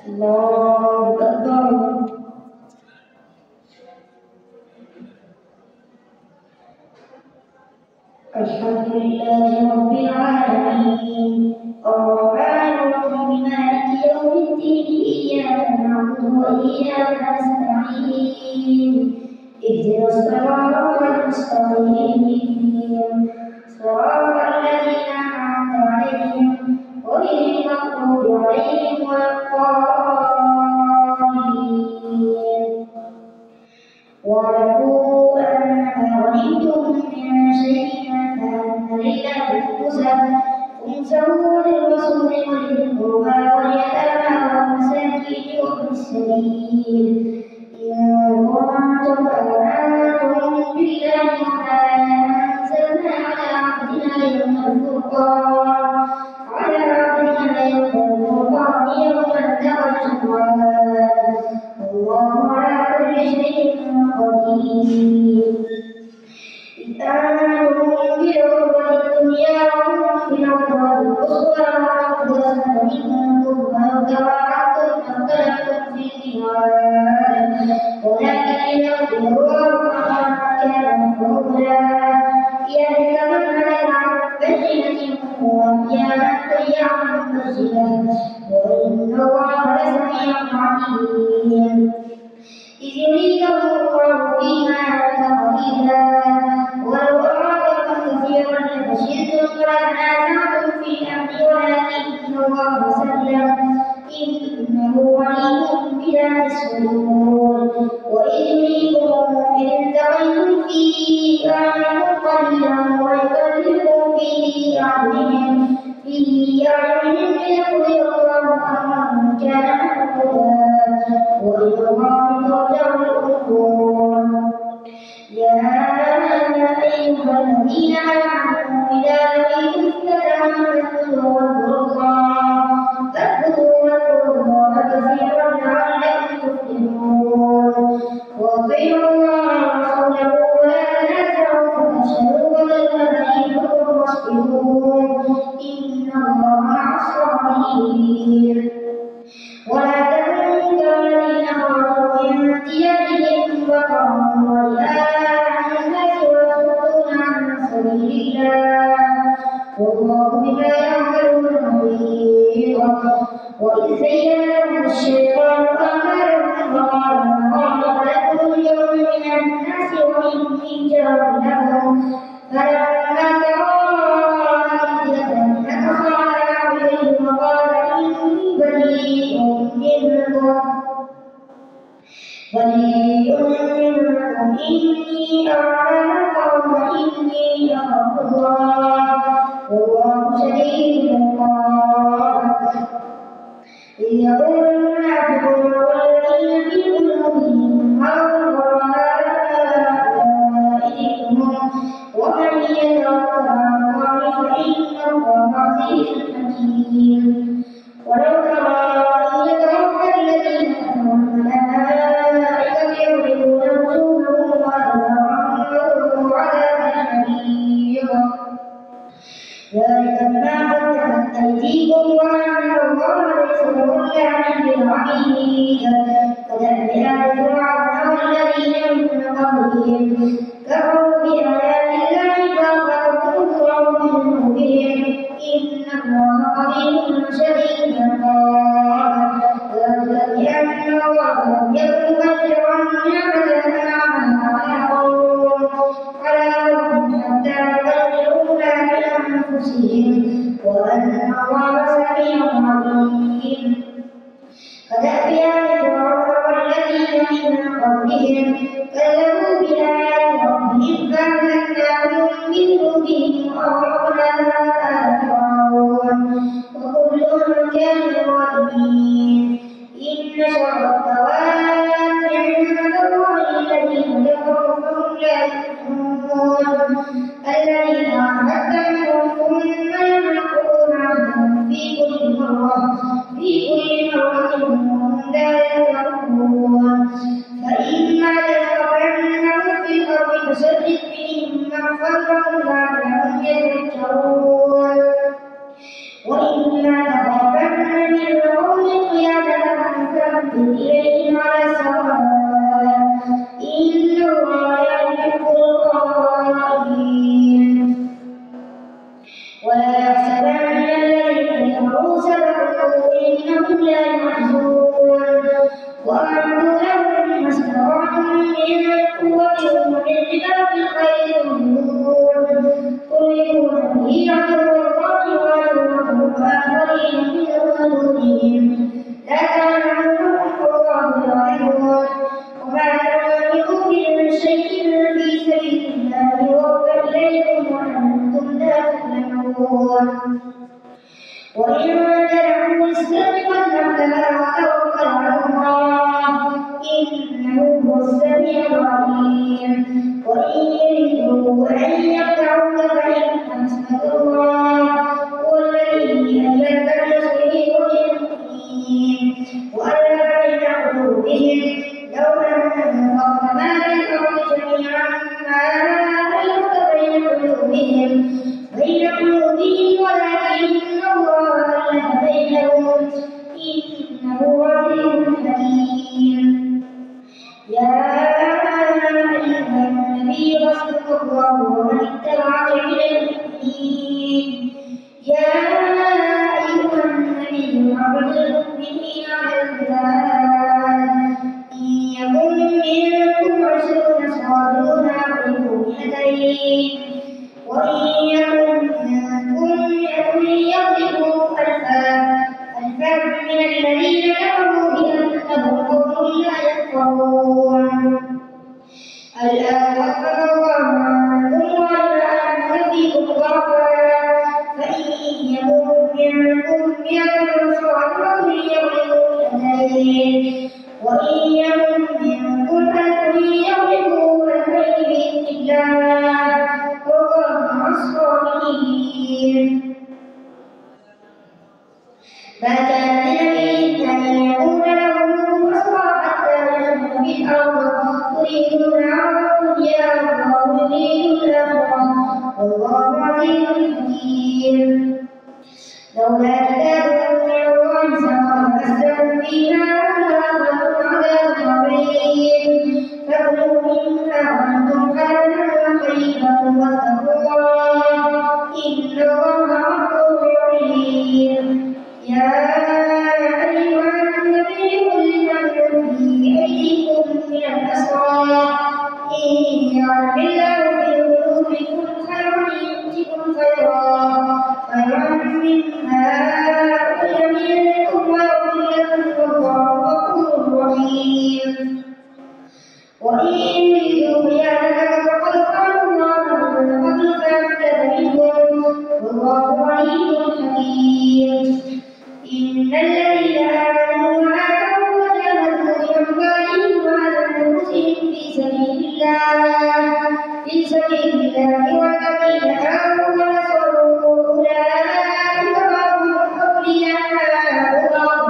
الله أكبر. الحمد لله رب العالمين الرحمن الرحيم مالك يوم الدين إياك نعبد وإياك نستعين اهدنا الصراط المستقيم صراط الذين أنعمت عليهم غير المغضوب عليهم ولا الضالين. واعلموا أنما غنمتم من شيء فأن لله خمسه وللرسول ولذي القربى واليتامى والمساكين وابن السبيل إن كنتم آمنتم بالله وما أنزلنا على عبدنا يوم الفرقان يوم التقى الجمعان والله على كل شيء قدير. إذ أنتم بالعروة الدنيا وهم في العروة القصوى والعقبة منكم فاختلفتم في الميعاد ولكن ليقضي الله أمرا كان مفعولا ليهلك من هلك عن بينة ويحيى من حي عن بينة وإن الله لسميع عليم. إذ يريكهم الله في منامك قليلا ولو أراكم كثيرا لفشلتم ولتنازعتم في الأمر ولكن الله سلم إنه عليم بذات الصدور. وإذ يريكم إذ التقيتم في أعينكم قليلا ويقلبكم في أعينهم ليقضي الله أمرا كان مفعولا وإلى الله ترجع الأمور. يا أيها الذين آمنوا إذا لقيتم فئة فاثبتوا واذكروا الله كثيرا لعلكم تفلحون. وأطيعوا الله ورسوله ولا تنازعوا فتفشلوا وتذهب ريحكم واصبروا إن الله مع الصابرين. ولا تكونوا كالذين خرجوا من ديارهم بطرا ورئاء الناس ويصدون عن سبيل الله والله بما يعملون محيط. وإذ زين لهم الشيطان أعمالهم فقال ما لكم اليوم من الناس وإني جار لكم فلما تراءت الفئتان قال عليهم وقال إني بريء منكم إني أعلم القوم إني أخاف الله والله شديد العقاب. إذ يقول المنافقون والذين في قلوبهم مرض وأولئكهم ومن يتوكل على الله فإن الله عزيز حكيم. ولو ترى إذ يتوفى الذين كفروا الملائكة يضربون وجوههم وأدبارهم عذاب الحريق ذلك بما قدمت أيديكم وأن الله ليس بظلام للعبيد. كدأب آل فرعون والذين من قبلهم كفروا بآيات الله فأخذتهم الله بذنوبهم إن الله قريب شديد العقاب. ذلك بأن الله لم يكن مجرا نعمة أنعمها على قوم حتى يبلغوا ما بأنفسهم وأن الله سميع عليم. كدأب آل فرعون والذين من قبلهم كذبوا بآيات ربهم فأهلكناهم بذنوبهم وأغرقنا آل فرعون وكل كانوا ظالمين. إن شر الدواب عند الله الذين كفروا فهم لا يؤمنون الذين عاهدتهم ثم ينقضون عهدهم في كل مرة هم لا يتقون. فإما تستطعن حملها وتوكل على الله إنه هو السميع العليم وإن يريدوا أن يخدعوك فإن حسبك الله هو الذي أيدك بنصره وبالمؤمنين وألف بين قلوبهم لو أنفقت ما في الأرض جميعا ما ألفت بين قلوبهم ولكن الله ألف بينهم إنه عزيز حكيم يا أيها النبي حسبك الله ومن اتبعك من المؤمنين يا أيها النبي حرض المؤمنين على القتال إن يكن منكم 20 صابرون يغلبوا 200 وإن يكن منكم 100 يغلبوا 1000 من الذين كفروا بأنهم قوم لا يفقهون الآن خفف الله عنكم وعلم أن فيكم ضعفا فإن يكن منكم 100 صابرة يغلبوا 200 وإن يكن منكم 1000 يغلبوا 2000 بإذن الله والله مع الصابرين ما كان لنبي أن يكون له أسرى حتى يخرج في الأرض تريدون عرض الدنيا والله يريد الآخرة والله عزيز حكيم لولا كتاب من الله سبق لمسكم فيما أخذتم عذاب عظيم فكلوا مما وأنتم حلال طيبا واتقوا الله إن الله غفور رحيم يا أيها النبي قل لمن في أيديكم من الأسرى إن يعلم الله في قلوبكم خيرا يؤتكم خيرا مما أخذ منكم ويغفر لكم والله غفور رحيم وإن يريدوا خيانتك فقد خانوا الله من قبل فأمكن منهم والله عليم حكيم إن الذين آمنوا وهاجروا وجاهدوا بأموالهم وأنفسهم في سبيل الله والذين آووا ونصروا أولئك بعضهم أولياء بعض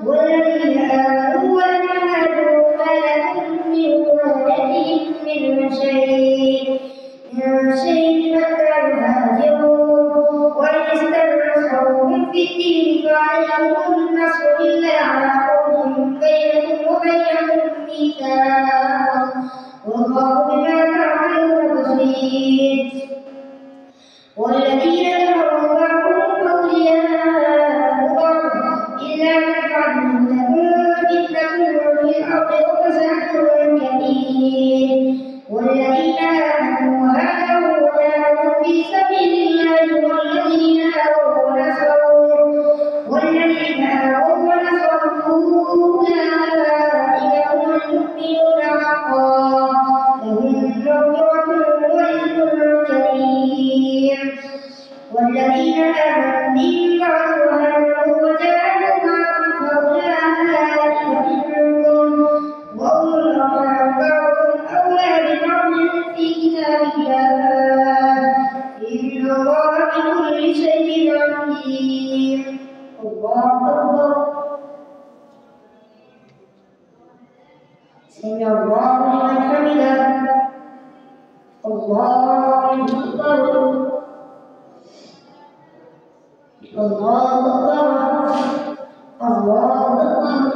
والذين آمنوا ولم يهاجروا ما لكم من ولايتهم من شيء حتى يهاجروا وإن استنصروكم في الدين فعليكم النصر إلا على قوم بينكم وبينهم ميثاق والله بما تعملون بصير والذين كفروا بعضهم أولياء بعض إلا تفعلوا تكن فتنة في الأرض وفساد كبير والذين آمنوا وهاجروا وجاهدوا في سبيل الله والذين آووا ونصروا أولئك هم المؤمنون حقا لهم مغفرة ورزق كريم والذين آمنوا من بعد وهاجروا وجاهدوا معكم فأولئك منكم وأولو الأرحام بعضهم أولى ببعض في كتاب الله إن الله بكل شيء عليم الله أكبر سمع الله لمن حمده الله أكبر الله أكبر الله أكبر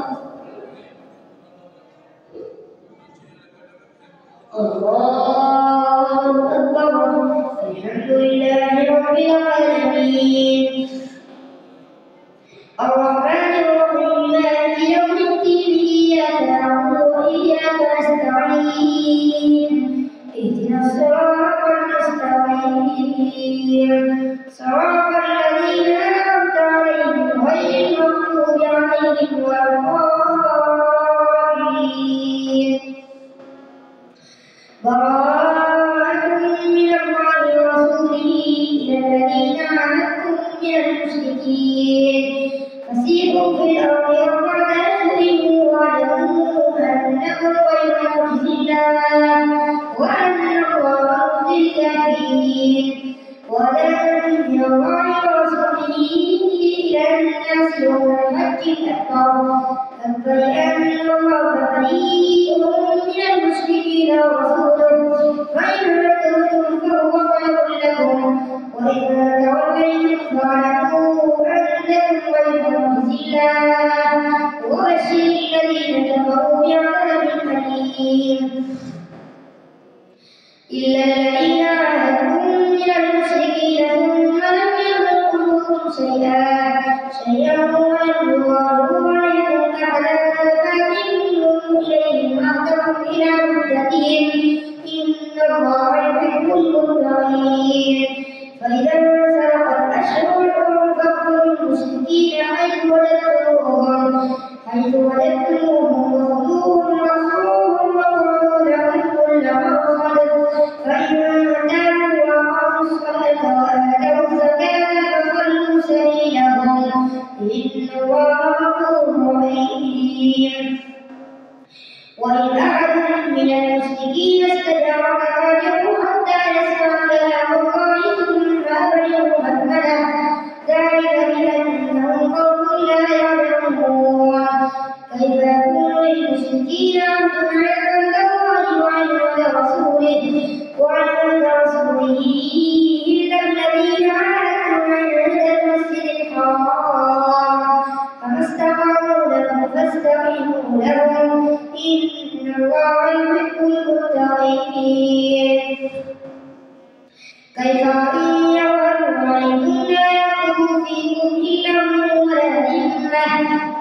الله أكبر الحمد لله رب العالمين الرحمن الرحيم مالك يوم الدين إياك نعبد وإياك نستعين اهدنا الصراط المستقيم صراط الذين أنعمت عليهم غير المغضوب عليهم ولا الضالين براءة من الله ورسوله إلى الذين عاهدتم من المشركين فسيحوا في الأرض فبرئ من المشركين ورسوله فإن اعتذرتم فهو خير لكم وإن توليتم فاعلموا أنكم غير معجز الله وبشر الذين كفروا بعذاب أليم إلا الذين عاهدتم من المشركين ثم لم ينقضوكم شيئا ولم يظاهروا عليكم أحدا فأتموا إليهم عهدهم إلى مدتهم إن الله يحب المتقين فإذا انسلخ الأشهر الحرم فاقتلوا المشركين حيث وجدتموهم وخذوهم واحصروهم واقعدوا لهم كل مرصد فإن تابوا وأقاموا الصلاة وآتوا الزكاة فخلوا سبيلهم إن الله غفور رحيم وإن أحد من المشركين استجارك فأجره حتى يسمع كلام الله ثم أبلغه مأمنه ذلك بأنهم قوم لا يعلمون كيف يكون للمشركين عهد عند الله وعند رسوله إلا الذين عاهدتم عند المسجد الحرام فما استقاموا لكم فاستقيموا لهم إن الله يحب المتقين كيف وإن يظهروا عليكم لا يرقبوا فيكم إلا ولا ذمة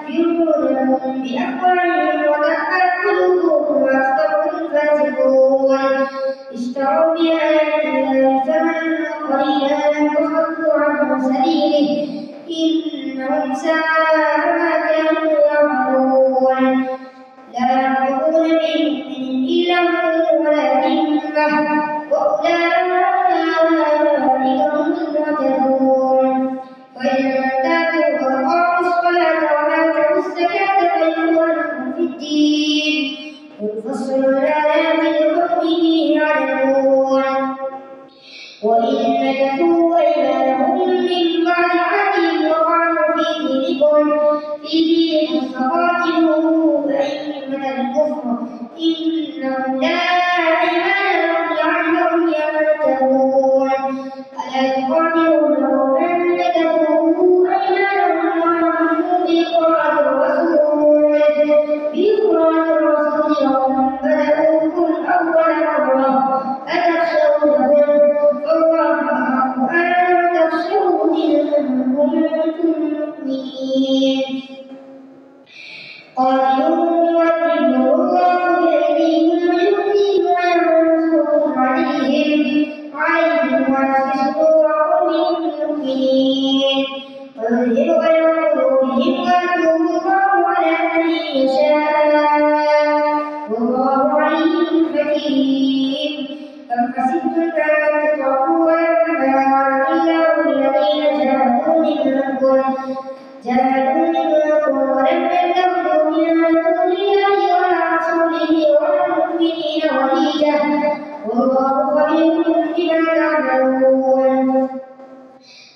يريدونكم بأفواههم وتأبى قلوبهم وأكثرهم فاسقون اشتروا بآيات الله ثمنا قليلا وصدوا عن سبيله إنهم ساء ما كانوا يعملون لا يرقبون بمؤمن إلا ولا ذمة وأولئك هم المعتدون وإن تابوا وأقاموا الصلاة وآتوا الزكاة فإخوانكم في الدين ونفصل الآيات لقوم يعلمون وإن نكثوا أيمانهم من بعد عهدهم وطعنوا في دينكم فقاتلوا أئمة الكفر إنهم لا أيمان لهم لعلهم يرتدون ألا تقاتلون قوما نكثوا أيمانهم وهموا بإخراج الرسول وهم بدأوكم أول مرة أتخشونهم فالله أحق أن تخشوه إن كنتم مؤمنين قاتلوهم يعذبهم الله بأيديهم ويؤتيهم وينصركم عليهم ويشفي صدور قوم مؤمنين ويذهب غير قلوبهم ويتوب الله على من يشاء والله عليم حكيم أم حسبتم أن تتركوا ولما يعلم الله الذين جاهدوا منكم ولم يتخذوا من دون الله ولا رسوله ولا المؤمنين وليجا والله خبير بما تعملون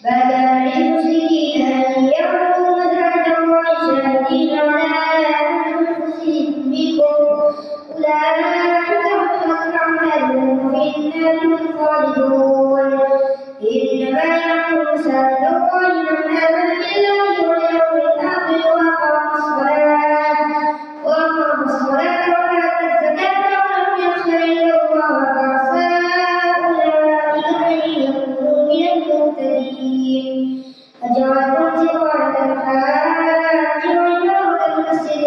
ما كان للمشركين أن يعبدوا مساجد الله شاهدين على أنفسهم بالكفر أولئك حبطت أعمالهم وإنا بهم خالدون إنما يعبد مساجد الله من آمن بالله واليوم الآخر وأقام الصلاة وآتى الزكاة ولم يخش إلا الله فعسى أولئك أن يكونوا من المهتدين أجعلتم سقاية الحاج وإمارة المسجد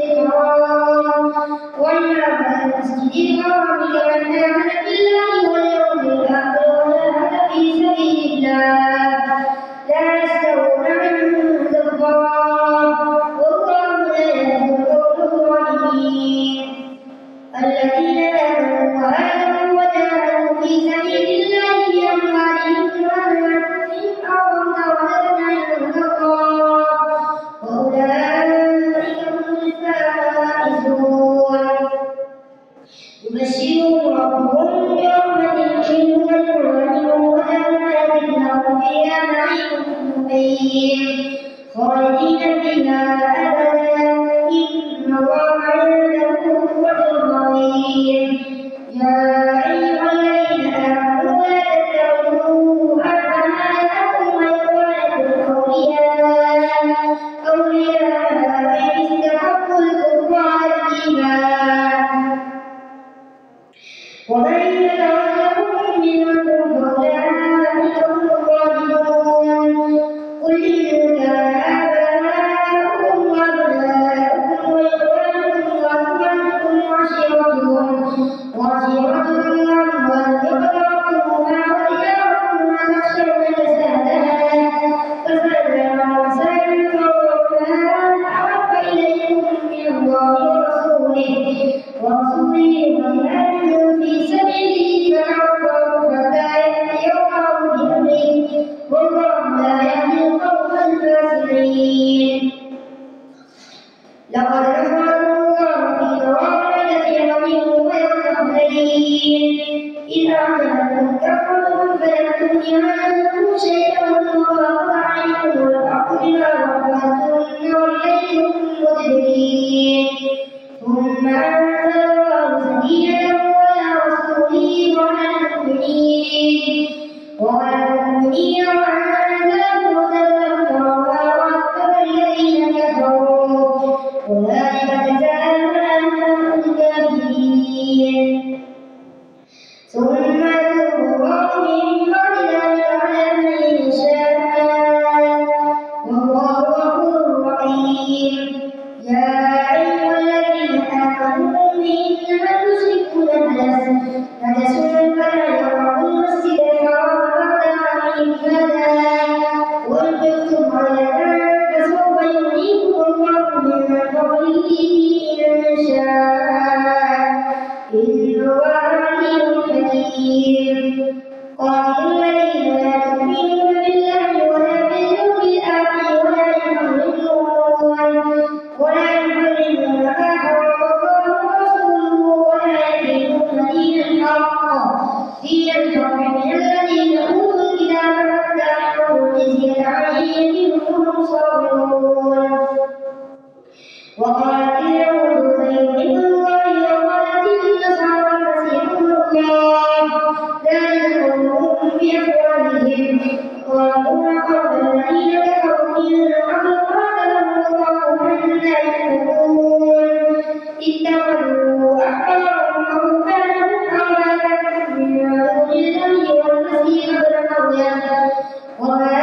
في مواقع يوم والنهرين إذ أعجبتكم كثرتكم فلم تغن عنكم شيئا وضاقت عليكم الأرض بما رحبت ووليتم مدبرين ثم أنزل الله سكينته على رسوله وعلى المؤمنين وأنزل جنودا لم تروها وعذب الذين كفروا أولئك جزاء جهنم الكافرين ثم يتوب الله من بعد ذلك على من يشاء والله غفور رحيم يا أيها الذين آمنوا إنما المشركون نجس فلا يقربوا المسجد الحرام بعد عامهم هذا وإن خفتم عيلا فسوف يغنيكم الله من فضله إن شاء إن هو عليم حكيم قاتلوا الذين لا يؤمنون بالله ولا باليوم الآخر ولا يحرمون ما حرم الله ورسوله ولا يدينون دين الحق من الذين أوتوا الكتاب حتى يعطوا الجزية عن يد وهم صاغرون وقالت اليهود عزير ابن الله وقالت النصارى المسيح ابن الله ذلك قولهم بأفواههم يقالون قول الذين كفروا من قبل قاتلهم الله أنا يؤفكون اتخذوا أحبارهم ورهبانهم أربابا من دون الله والمسيح ابن مريم وما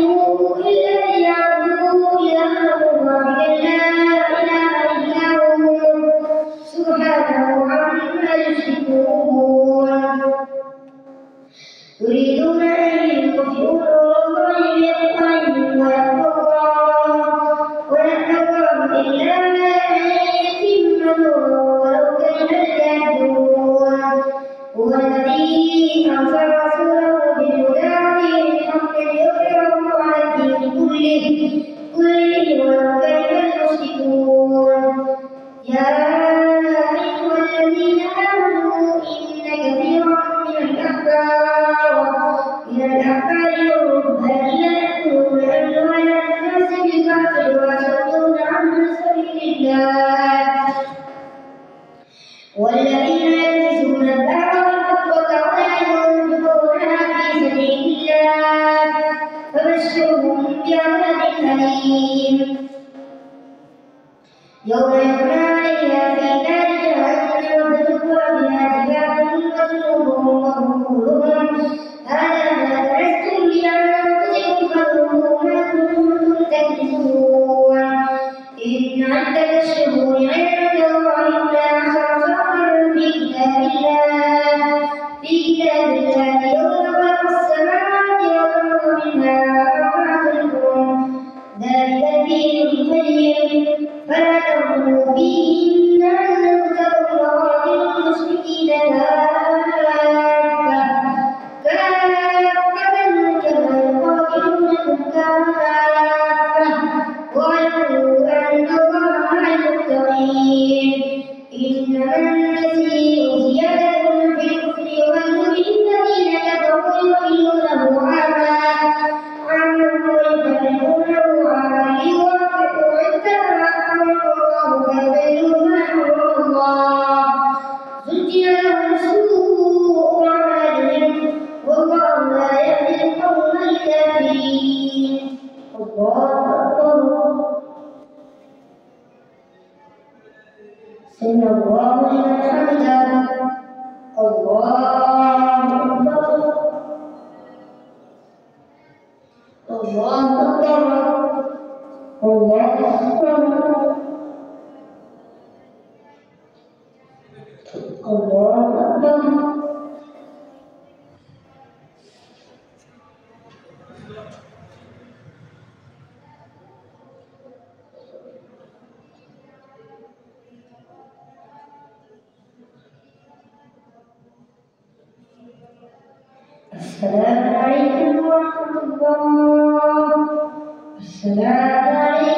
أمروا إلا ليعبدوا إلها واحدا لا إله إلا هو سبحانه عما يشركون يريدون أن يطفئوا نور الله بأفواههم ويأبى الله إلا أن يتم نوره ولو كره الكافرون هو الذي أرسل رسوله بالهدى ودين الحق ليظهره على الدين كله ولو كره المشركون يا أيها الذين آمنوا إن كثيرا من الأحبار والرهبان ليأكلون أموال الناس بالباطل ويصدون عن سبيل الله والذين يكنزون الذهب والفضة ولا ينفقونها في سبيل الله فبشرهم بعذاب أليم يوم يحمى عليها في نار جهنم فتكوى بها جباههم وجنوبهم وظهورهم هذا ما كنزتم لأنفسكم فذوقوا ما كنتم تكنزون إن عدة الشهور عند الله 12 شهرا في كتاب الله يوم خلق السماوات والأرض منها أربعة حرم ذلك الدين القيم فلا تغلوا فيهن أنفسكم وقاتلوا المشركين كافة كما يقاتلونكم كافة واعلموا أن الله مع المتقين إنما النسيء زيادة في الكفر ويريد الذين كفروا يضلونه عاما ويبلغونه عاما ليوافقوا عندما حرم الله فيبلغوا ما حرم الله زين لهم سوء أعمالهم والله لا يهدي القوم الكافرين الله أكبر سمع الله لمن حمده الله أكبر الله أكبر الله أكبر الله أكبر السلام عليكم ورحمة الله. السلام عليكم.